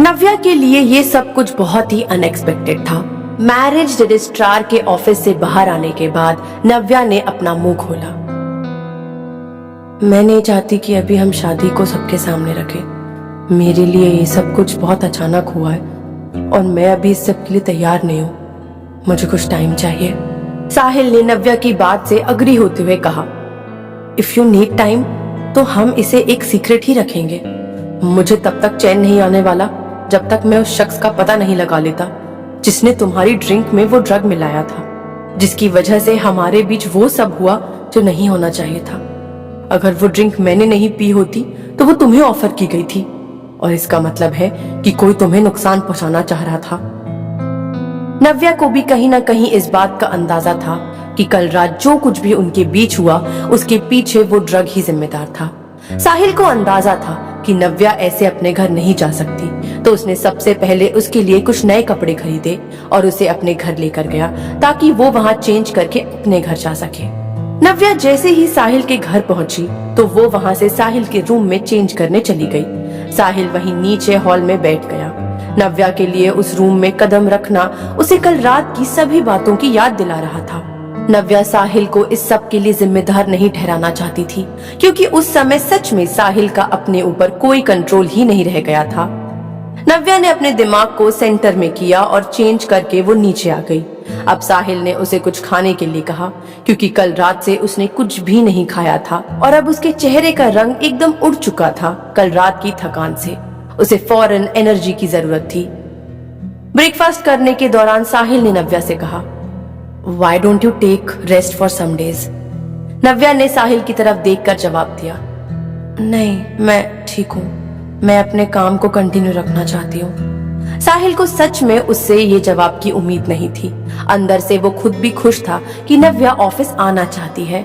नव्या के लिए ये सब कुछ बहुत ही अनएक्सपेक्टेड था। मैरिज रजिस्ट्रार के ऑफिस से बाहर आने के बाद नव्या ने अपना मुंह खोला। मैं नहीं चाहती कि अभी हम शादी को सबके सामने रखें। मेरे लिए ये सब कुछ बहुत अचानक हुआ है और मैं अभी इस सब के लिए तैयार नहीं हूँ। मुझे कुछ टाइम चाहिए। साहिल ने नव्या की बात से अग्री होते हुए कहा, इफ यू नीड टाइम तो हम इसे एक सीक्रेट ही रखेंगे। मुझे तब तक चैन नहीं आने वाला जब तक मैं उस शख्स का पता नहीं लगा लेता जिसने तुम्हारी ड्रिंक में वो ड्रग मिलाया था, जिसकी वजह से हमारे बीच वो सब हुआ जो नहीं होना चाहिए था। अगर वो ड्रिंक मैंने नहीं पी होती तो वो तुम्हें ऑफर की गई थी और इसका मतलब है कि कोई तुम्हें नुकसान पहुंचाना चाह रहा था। नव्या को भी कहीं ना कहीं इस बात का अंदाजा था कि कल रात जो कुछ भी उनके बीच हुआ उसके पीछे वो ड्रग ही जिम्मेदार था। साहिल को अंदाजा था कि नव्या ऐसे अपने घर नहीं जा सकती, तो उसने सबसे पहले उसके लिए कुछ नए कपड़े खरीदे और उसे अपने घर लेकर गया ताकि वो वहां चेंज करके अपने घर जा सके। नव्या जैसे ही साहिल के घर पहुंची तो वो वहां से साहिल के रूम में चेंज करने चली गई। साहिल वहीं नीचे हॉल में बैठ गया। नव्या के लिए उस रूम में कदम रखना उसे कल रात की सभी बातों की याद दिला रहा था। नव्या साहिल को इस सब के लिए जिम्मेदार नहीं ठहराना चाहती थी, क्योंकि उस समय सच में साहिल का अपने ऊपर कोई कंट्रोल ही नहीं रह गया था। नव्या ने अपने दिमाग को सेंटर में किया और चेंज करके वो नीचे आ गई। अब साहिल ने उसे कुछ खाने के लिए कहा, क्योंकि कल रात से उसने कुछ भी नहीं खाया था और अब उसके चेहरे का रंग एकदम उड़ चुका था कल रात की थकान से। उसे फौरन एनर्जी की जरूरत थी। ब्रेकफास्ट करने के दौरान साहिल ने नव्या से कहा, Why don't you take rest for some days? नव्या ने साहिल की तरफ देखकर जवाब दिया, नहीं, मैं ठीक हूँ। मैं अपने काम को कंटिन्यू रखना चाहती हूँ। साहिल को सच में उससे ये जवाब की उम्मीद नहीं थी। अंदर से वो खुद भी खुश था कि नव्या ऑफिस आना चाहती है।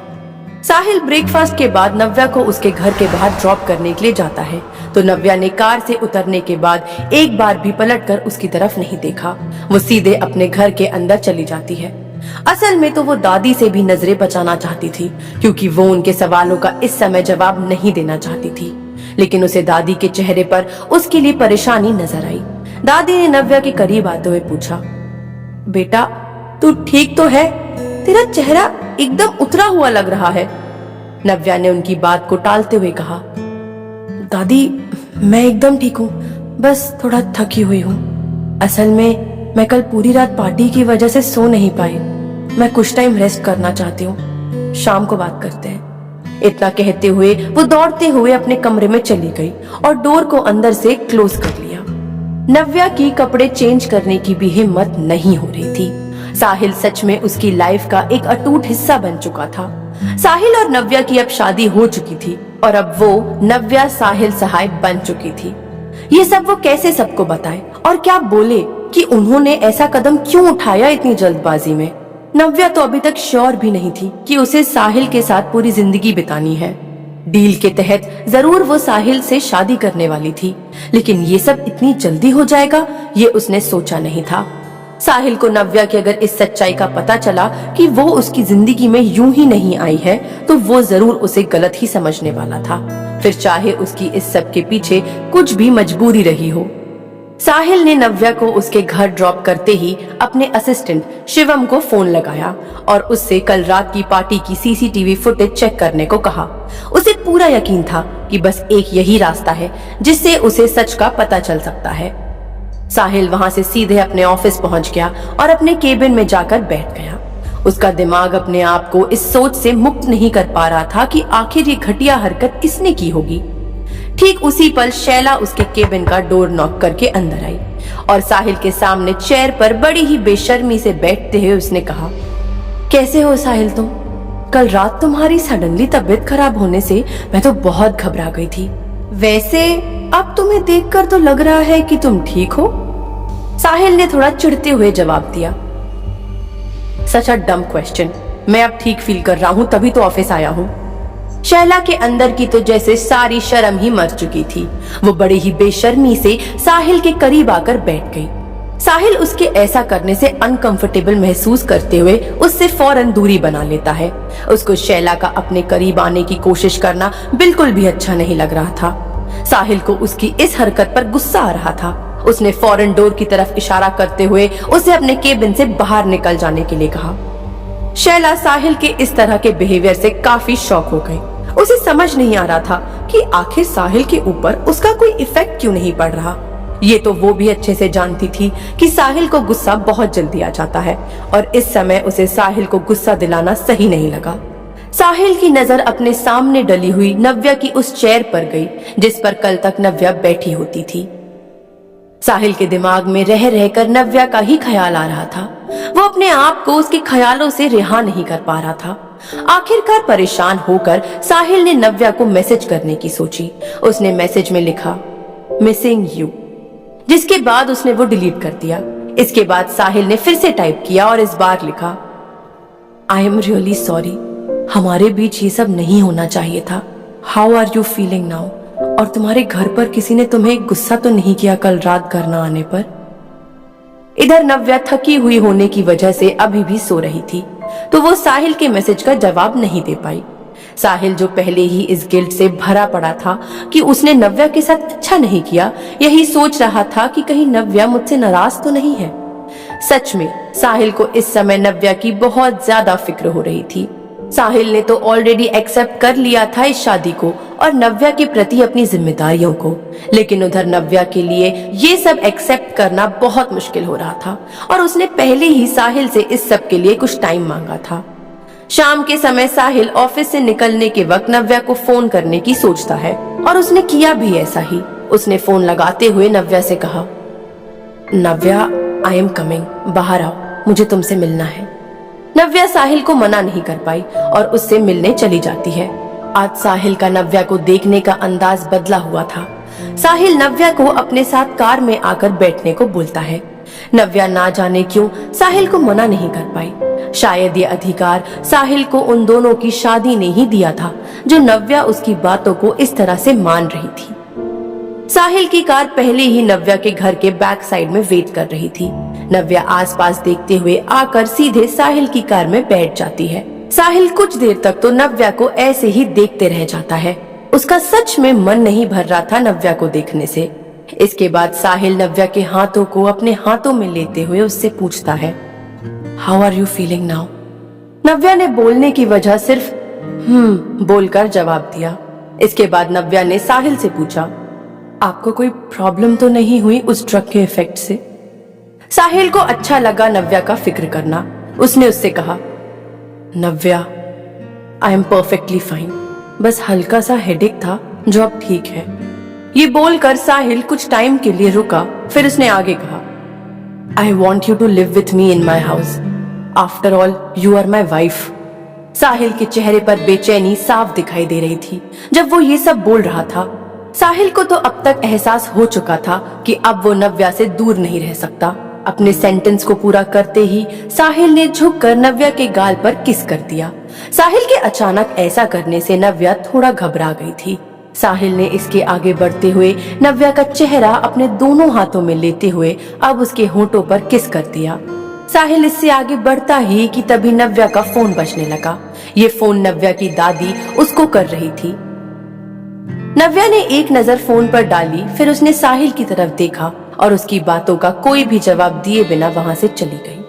साहिल ब्रेकफास्ट के बाद नव्या को उसके घर के बाहर ड्रॉप करने के लिए जाता है, तो नव्या ने कार से उतरने के बाद एक बार भी पलटकर उसकी तरफ नहीं देखा। वो सीधे अपने घर के अंदर चली जाती है। असल में तो वो दादी से भी नजरें बचाना चाहती थी, क्योंकि वो उनके सवालों का इस समय जवाब नहीं देना चाहती थी। लेकिन उसे दादी के चेहरे पर उसके लिए परेशानी नजर आई। दादी ने नव्या के करीब आते हुए पूछा, बेटा तू ठीक तो है? तेरा चेहरा एकदम उतरा हुआ लग रहा है। नव्या ने उनकी बात को टालते हुए कहा, दादी मैं एकदम ठीक हूँ, बस थोड़ा थकी हुई हूँ। असल में मैं कल पूरी रात पार्टी की वजह से सो नहीं पाई। मैं कुछ टाइम रेस्ट करना चाहती हूँ, शाम को बात करते हैं। इतना कहते हुए वो दौड़ते हुए अपने कमरे में चली गई और डोर को अंदर से क्लोज कर लिया। नव्या की कपड़े चेंज करने की भी हिम्मत नहीं हो रही थी। साहिल सच में उसकी लाइफ का एक अटूट हिस्सा बन चुका था। साहिल और नव्या की अब शादी हो चुकी थी और अब वो नव्या साहिल सहाय बन चुकी थी। ये सब वो कैसे सबको बताए और क्या बोले कि उन्होंने ऐसा कदम क्यों उठाया इतनी जल्दबाजी में। नव्या तो अभी तक श्योर भी नहीं थी कि उसे साहिल के साथ पूरी जिंदगी बितानी है। डील के तहत जरूर वो साहिल से शादी करने वाली थी, लेकिन ये सब इतनी जल्दी हो जाएगा ये उसने सोचा नहीं था। साहिल को नव्या की अगर इस सच्चाई का पता चला कि वो उसकी जिंदगी में यूं ही नहीं आई है, तो वो जरूर उसे गलत ही समझने वाला था, फिर चाहे उसकी इस सब के पीछे कुछ भी मजबूरी रही हो। साहिल ने नव्या को उसके घर ड्रॉप करते ही अपने असिस्टेंट शिवम को फोन लगाया और उससे कल रात की पार्टी की सीसीटीवी फुटेज चेक करने को कहा। उसे पूरा यकीन था कि बस एक यही रास्ता है जिससे उसे सच का पता चल सकता है। साहिल वहां से सीधे अपने ऑफिस पहुंच गया और अपने केबिन में जाकर बैठ गया। उसका दिमाग अपने आप को इस सोच से मुक्त नहीं कर पा रहा था कि आखिर ये घटिया हरकत किसने की होगी। ठीक उसी पल शैला उसके केबिन का डोर नॉक करके अंदर आई और साहिल के सामने चेयर पर बड़ी ही बेशर्मी से बैठते हुए उसने कहा, कैसे हो साहिल तुम? कल रात तुम्हारी सडनली तबीयत खराब होने से मैं तो बहुत घबरा गई थी। वैसे अब तुम्हें देखकर तो लग रहा है कि तुम ठीक हो। साहिल ने थोड़ा चिढ़ते हुए जवाब दिया, सच अ डम क्वेश्चन। मैं अब ठीक फील कर रहा हूँ, तभी तो ऑफिस आया हूँ। शैला के अंदर की तो जैसे सारी शर्म ही मर चुकी थी। वो बड़ी ही बेशर्मी से साहिल के करीब आकर बैठ गई। साहिल उसके ऐसा करने से अनकंफर्टेबल महसूस करते हुए उससे फौरन दूरी बना लेता है। उसको शैला का अपने करीब आने की कोशिश करना बिल्कुल भी अच्छा नहीं लग रहा था। साहिल को उसकी इस हरकत पर गुस्सा आ रहा था उसने फौरन डोर की तरफ इशारा करते हुए उसे अपने केबिन से बाहर निकल जाने के लिए कहा। शैला साहिल के इस तरह के बिहेवियर से काफी शॉक हो गई। उसे समझ नहीं आ रहा था कि आखिर साहिल के ऊपर उसका कोई इफेक्ट क्यों नहीं पड़ रहा। ये तो वो भी अच्छे से जानती थी कि साहिल को गुस्सा बहुत जल्दी आ जाता है और इस समय उसे साहिल को गुस्सा दिलाना सही नहीं लगा। साहिल की नजर अपने सामने डली हुई नव्या की उस चेयर पर गई जिस पर कल तक नव्या बैठी होती थी। साहिल के दिमाग में रह रहकर नव्या का ही ख्याल आ रहा था। वो अपने आप को उसके ख्यालों से रिहा नहीं कर पा रहा था। आखिरकार परेशान होकर साहिल ने नव्या को मैसेज करने की सोची। उसने मैसेज में लिखा मिसिंग यू, जिसके बाद उसने वो डिलीट कर दिया। इसके बाद साहिल ने फिर से टाइप किया और इस बार लिखा आई एम रियली सॉरी, हमारे बीच ये सब नहीं होना चाहिए था। How are you feeling now? और तुम्हारे घर पर किसी ने तुम्हें गुस्सा तो नहीं किया कल रात घर न आने पर? इधर नव्या थकी हुई होने की वजह से अभी भी सो रही थी, तो वो साहिल के मैसेज का जवाब नहीं दे पाई। साहिल जो पहले ही इस गिल्ट से भरा पड़ा था कि उसने नव्या के साथ अच्छा नहीं किया, यही सोच रहा था कि कहीं नव्या मुझसे नाराज तो नहीं है। सच में साहिल को इस समय नव्या की बहुत ज्यादा फिक्र हो रही थी। साहिल ने तो ऑलरेडी एक्सेप्ट कर लिया था इस शादी को और नव्या के प्रति अपनी जिम्मेदारियों को, लेकिन उधर नव्या के लिए ये सब एक्सेप्ट करना बहुत मुश्किल हो रहा था और उसने पहले ही साहिल से इस सब के लिए कुछ टाइम मांगा था। शाम के समय साहिल ऑफिस से निकलने के वक्त नव्या को फोन करने की सोचता है और उसने किया भी ऐसा ही। उसने फोन लगाते हुए नव्या से कहा नव्या, आई एम कमिंग, बाहर आओ, मुझे तुमसे मिलना है। नव्या साहिल को मना नहीं कर पाई और उससे मिलने चली जाती है। आज साहिल का नव्या को देखने का अंदाज बदला हुआ था। साहिल नव्या को अपने साथ कार में आकर बैठने को बोलता है। नव्या ना जाने क्यों साहिल को मना नहीं कर पाई। शायद ये अधिकार साहिल को उन दोनों की शादी ने ही दिया था, जो नव्या उसकी बातों को इस तरह से मान रही थी। साहिल की कार पहले ही नव्या के घर के बैक साइड में वेट कर रही थी। नव्या आसपास देखते हुए आकर सीधे साहिल की कार में बैठ जाती है। साहिल कुछ देर तक तो नव्या को ऐसे ही देखते रह जाता है। उसका सच में मन नहीं भर रहा था नव्या को देखने से। इसके बाद साहिल नव्या के हाथों को अपने हाथों में लेते हुए उससे पूछता है how are you feeling now? Navya ने बोलने की वजह सिर्फ बोलकर जवाब दिया। इसके बाद नव्या ने साहिल से पूछा आपको कोई प्रॉब्लम तो नहीं हुई उस ड्रग के इफेक्ट से? साहिल को अच्छा लगा नव्या का फिक्र करना। उसने उससे कहा नव्या, आई एम परफेक्टली फाइन, बस हल्का सा हेडेक था जो अब ठीक है। ये बोलकर साहिल कुछ टाइम के लिए रुका, फिर उसने आगे कहा I want you to live with me in my house, after all you are my wife. Sahil के चेहरे पर बेचैनी साफ दिखाई दे रही थी जब वो ये सब बोल रहा था। साहिल को तो अब तक एहसास हो चुका था कि अब वो नव्या से दूर नहीं रह सकता। अपने सेंटेंस को पूरा करते ही साहिल ने झुककर नव्या के गाल पर किस कर दिया। साहिल के अचानक ऐसा करने से नव्या थोड़ा घबरा गई थी। साहिल ने इसके आगे बढ़ते हुए नव्या का चेहरा अपने दोनों हाथों में लेते हुए अब उसके होंठों पर किस कर दिया। साहिल इससे आगे बढ़ता ही कि तभी नव्या का फोन बजने लगा। ये फोन नव्या की दादी उसको कर रही थी। नव्या ने एक नजर फोन पर डाली, फिर उसने साहिल की तरफ देखा और उसकी बातों का कोई भी जवाब दिए बिना वहां से चली गई।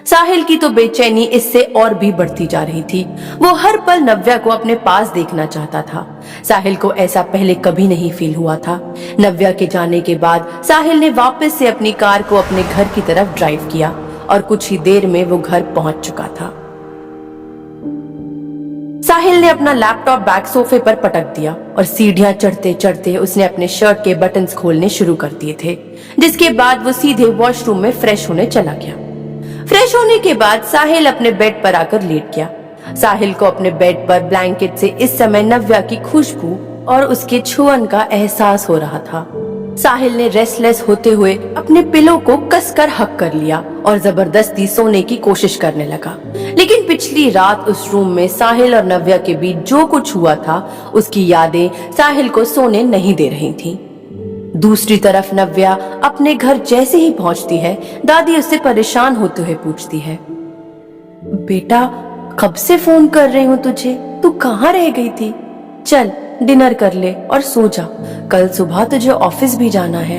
साहिल की तो बेचैनी इससे और भी बढ़ती जा रही थी। वो हर पल नव्या को अपने पास देखना चाहता था। साहिल को ऐसा पहले कभी नहीं फील हुआ था। नव्या के जाने के बाद साहिल ने वापस से अपनी कार को अपने घर की तरफ ड्राइव किया और कुछ ही देर में वो घर पहुंच चुका था। साहिल ने अपना लैपटॉप बैग सोफे पर पटक दिया और सीढ़ियां चढ़ते चढ़ते उसने अपने शर्ट के बटन्स खोलने शुरू कर दिए थे, जिसके बाद वो सीधे वॉशरूम में फ्रेश होने चला गया। फ्रेश होने के बाद साहिल अपने बेड पर आकर लेट गया। साहिल को अपने बेड पर ब्लैंकेट से इस समय नव्या की खुशबू और उसके छुअन का एहसास हो रहा था। साहिल ने रेस्टलेस होते हुए अपने पिलो को कसकर हक कर लिया और जबरदस्ती सोने की कोशिश करने लगा। लेकिन पिछली रात उस रूम में साहिल और नव्या के बीच जो कुछ हुआ था उसकी यादें साहिल को सोने नहीं दे रही थीं। दूसरी तरफ नव्या अपने घर जैसे ही पहुंचती है, दादी उससे परेशान होते हुए पूछती है बेटा, कब से फोन कर रही हूँ तुझे, तू कहाँ रह गई थी? चल डिनर कर ले और सो जा, कल सुबह तुझे ऑफिस भी जाना है।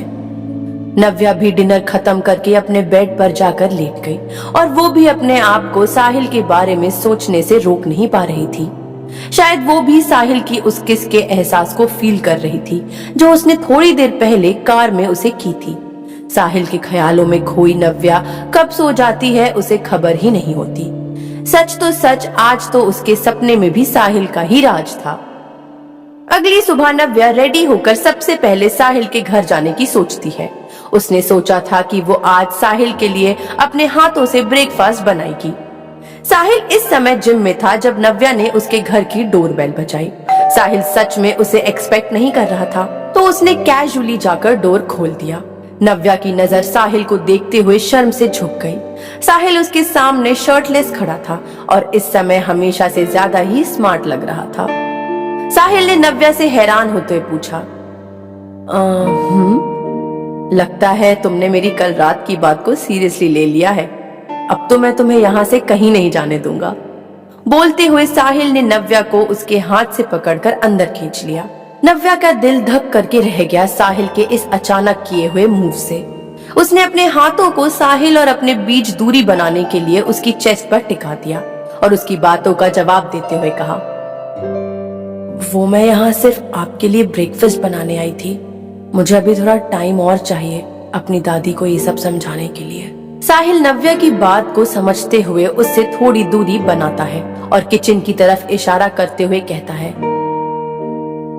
नव्या भी डिनर खत्म करके अपने बेड पर जाकर लेट गई और वो भी अपने आप को साहिल के बारे में सोचने से रोक नहीं पा रही थी। शायद वो भी साहिल की उस किस के एहसास को फील कर रही थी जो उसने थोड़ी देर पहले कार में उसे की थी। साहिल के ख्यालों में खोई नव्या कब सो जाती है उसे खबर ही नहीं होती। सच तो सच, आज तो उसके सपने में भी साहिल का ही राज था। अगली सुबह नव्या रेडी होकर सबसे पहले साहिल के घर जाने की सोचती है। उसने सोचा था कि वो आज साहिल के लिए अपने हाथों से ब्रेकफास्ट बनाएगी। साहिल इस समय जिम में था जब नव्या ने उसके घर की डोरबेल बजाई। साहिल सच में उसे एक्सपेक्ट नहीं कर रहा था, तो उसने कैजुअली जाकर डोर खोल दिया। नव्या की नजर साहिल को देखते हुए शर्म से झुक गई। साहिल उसके सामने शर्टलेस खड़ा था और इस समय हमेशा से ज्यादा ही स्मार्ट लग रहा था। साहिल ने नव्या से हैरान होते हुए पूछा, लगता है तुमने मेरी कल रात की बात को सीरियसली ले लिया है। अब तो मैं तुम्हें यहाँ से कहीं नहीं जाने दूंगा। बोलते हुए साहिल ने नव्या को उसके हाथ से पकड़कर अंदर खींच लिया। नव्या का दिल धक करके रह गया साहिल के इस अचानक किए हुए मूव से। उसने अपने हाथों को साहिल और अपने बीच दूरी बनाने के लिए उसकी चेस्ट पर टिका दिया और उसकी बातों का जवाब देते हुए कहा, वो मैं यहाँ सिर्फ आपके लिए ब्रेकफास्ट बनाने आई थी। मुझे अभी थोड़ा टाइम और चाहिए अपनी दादी को ये सब समझाने के लिए। साहिल नव्या की बात को समझते हुए उससे थोड़ी दूरी बनाता है और किचन की तरफ इशारा करते हुए कहता है,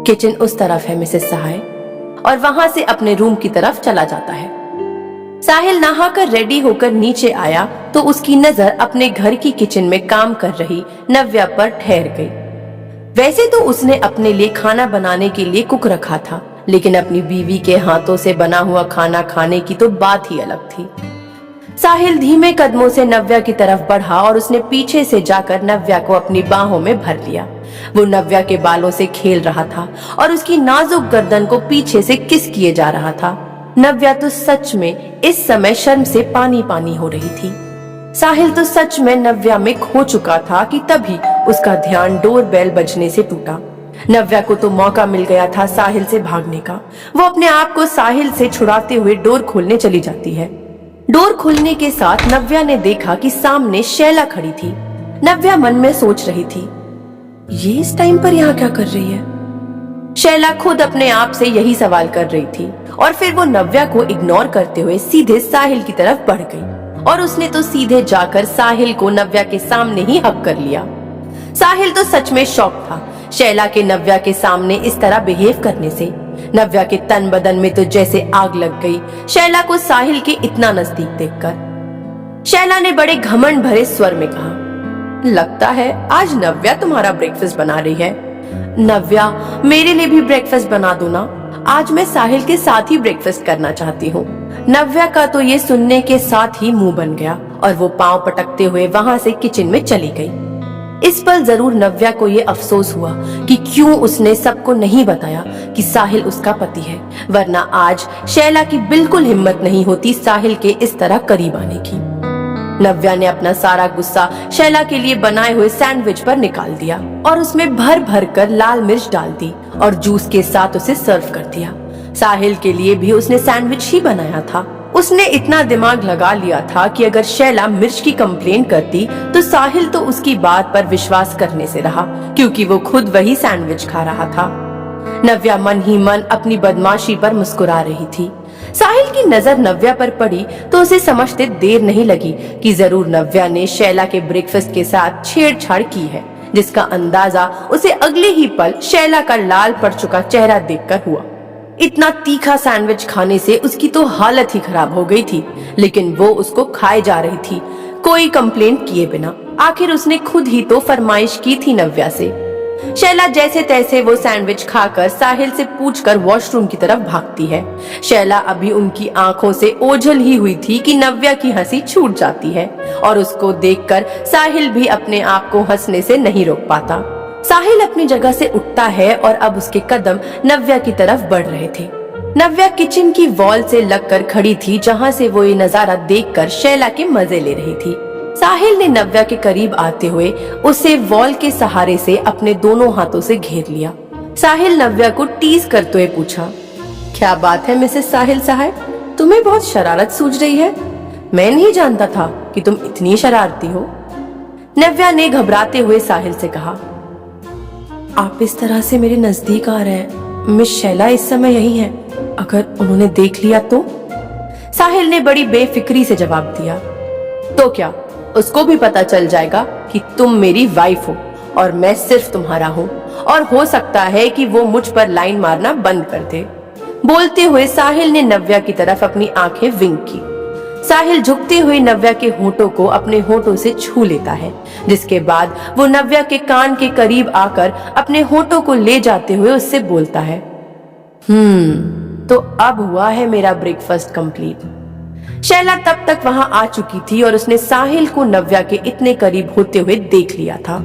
किचन उस तरफ है मिसेस सहाय, और वहां से अपने रूम की तरफ चला जाता है। साहिल नहाकर रेडी होकर नीचे आया तो उसकी नजर अपने घर की किचन में काम कर रही नव्या पर ठहर गई। वैसे तो उसने अपने लिए खाना बनाने के लिए कुक रखा था, लेकिन अपनी बीवी के हाथों से बना हुआ खाना खाने की तो बात ही अलग थी। साहिल धीमे कदमों से नव्या की तरफ बढ़ा और उसने पीछे से जाकर नव्या को अपनी बाहों में भर लिया। वो नव्या के बालों से खेल रहा था और उसकी नाजुक गर्दन को पीछे से किस किए जा रहा था। नव्या तो सच में इस समय शर्म से पानी पानी हो रही थी। साहिल तो सच में नव्या में खो चुका था कि तभी उसका ध्यान डोरबेल बजने से टूटा। नव्या को तो मौका मिल गया था साहिल से भागने का। वो अपने आप को साहिल से छुड़ाते हुए डोर खोलने चली जाती है। डोर खुलने के साथ नव्या ने देखा कि सामने शैला खड़ी थी। नव्या मन में सोच रही थी, ये इस टाइम पर यहाँ क्या कर रही है? शैला खुद अपने आप से यही सवाल कर रही थी और फिर वो नव्या को इग्नोर करते हुए सीधे साहिल की तरफ बढ़ गई और उसने तो सीधे जाकर साहिल को नव्या के सामने ही हक कर लिया। साहिल तो सच में शॉक था शैला के नव्या के सामने इस तरह बिहेव करने से। नव्या के तन बदन में तो जैसे आग लग गई शैला को साहिल के इतना नजदीक देखकर। शैला ने बड़े घमंड भरे स्वर में कहा, लगता है आज नव्या तुम्हारा ब्रेकफास्ट बना रही है। नव्या, मेरे लिए भी ब्रेकफास्ट बना दो ना, आज मैं साहिल के साथ ही ब्रेकफास्ट करना चाहती हूँ। नव्या का तो ये सुनने के साथ ही मुंह बन गया और वो पांव पटकते हुए वहां से किचन में चली गई। इस पर जरूर नव्या को ये अफसोस हुआ कि क्यों उसने सबको नहीं बताया कि साहिल उसका पति है, वरना आज शैला की बिल्कुल हिम्मत नहीं होती साहिल के इस तरह करीब आने की। नव्या ने अपना सारा गुस्सा शैला के लिए बनाए हुए सैंडविच पर निकाल दिया और उसमें भर भर कर लाल मिर्च डाल दी और जूस के साथ उसे सर्व कर दिया। साहिल के लिए भी उसने सैंडविच ही बनाया था। उसने इतना दिमाग लगा लिया था कि अगर शैला मिर्च की कंप्लेन करती तो साहिल तो उसकी बात पर विश्वास करने से रहा, क्योंकि वो खुद वही सैंडविच खा रहा था। नव्या मन ही मन अपनी बदमाशी पर मुस्कुरा रही थी। साहिल की नजर नव्या पर पड़ी तो उसे समझते देर नहीं लगी कि जरूर नव्या ने शैला के ब्रेकफास्ट के साथ छेड़छाड़ की है, जिसका अंदाजा उसे अगले ही पल शैला का लाल पड़ चुका चेहरा देखकर हुआ। इतना तीखा सैंडविच खाने से उसकी तो हालत ही खराब हो गई थी, लेकिन वो उसको खाए जा रही थी कोई कंप्लेंट किए बिना। आखिर उसने खुद ही तो फरमाइश की थी नव्या से। शैला जैसे तैसे वो सैंडविच खाकर साहिल से पूछकर वॉशरूम की तरफ भागती है। शैला अभी उनकी आंखों से ओझल ही हुई थी कि नव्या की हंसी छूट जाती है और उसको देखकर साहिल भी अपने आप को हंसने से नहीं रोक पाता। साहिल अपनी जगह से उठता है और अब उसके कदम नव्या की तरफ बढ़ रहे थे। नव्या किचन की वॉल से लगकर खड़ी थी, जहां से वो ये नजारा देखकर शैला के मजे ले रही थी। साहिल ने नव्या के करीब आते हुए उसे वॉल के सहारे से अपने दोनों हाथों से घेर लिया। साहिल नव्या को टीज करते हुए पूछा, क्या बात है मिसेस साहिल साहब, तुम्हें बहुत शरारत सूझ रही है। मैं नहीं जानता था कि तुम इतनी शरारती हो। नव्या ने घबराते हुए साहिल से कहा, आप इस तरह से मेरे नजदीक आ रहे हैं। मिस शैला इस समय यही है, अगर उन्होंने देख लिया तो? साहिल ने बड़ी बेफिक्री से जवाब दिया, तो क्या, उसको भी पता चल जाएगा कि तुम मेरी वाइफ हो और मैं सिर्फ तुम्हारा हूँ, और हो सकता है कि वो मुझ पर लाइन मारना बंद कर दे। बोलते हुए साहिल ने नव्या की तरफ अपनी आंखें विंक की। साहिल झुकते हुए नव्या के होठों को अपने होठों से छू लेता है, जिसके बाद वो नव्या के कान के करीब आकर अपने होठों को ले जाते हुए उससे बोलता है, तो अब हुआ है मेरा ब्रेकफास्ट कंप्लीट। शैला तब तक वहां आ चुकी थी और उसने साहिल को नव्या के इतने करीब होते हुए देख लिया था।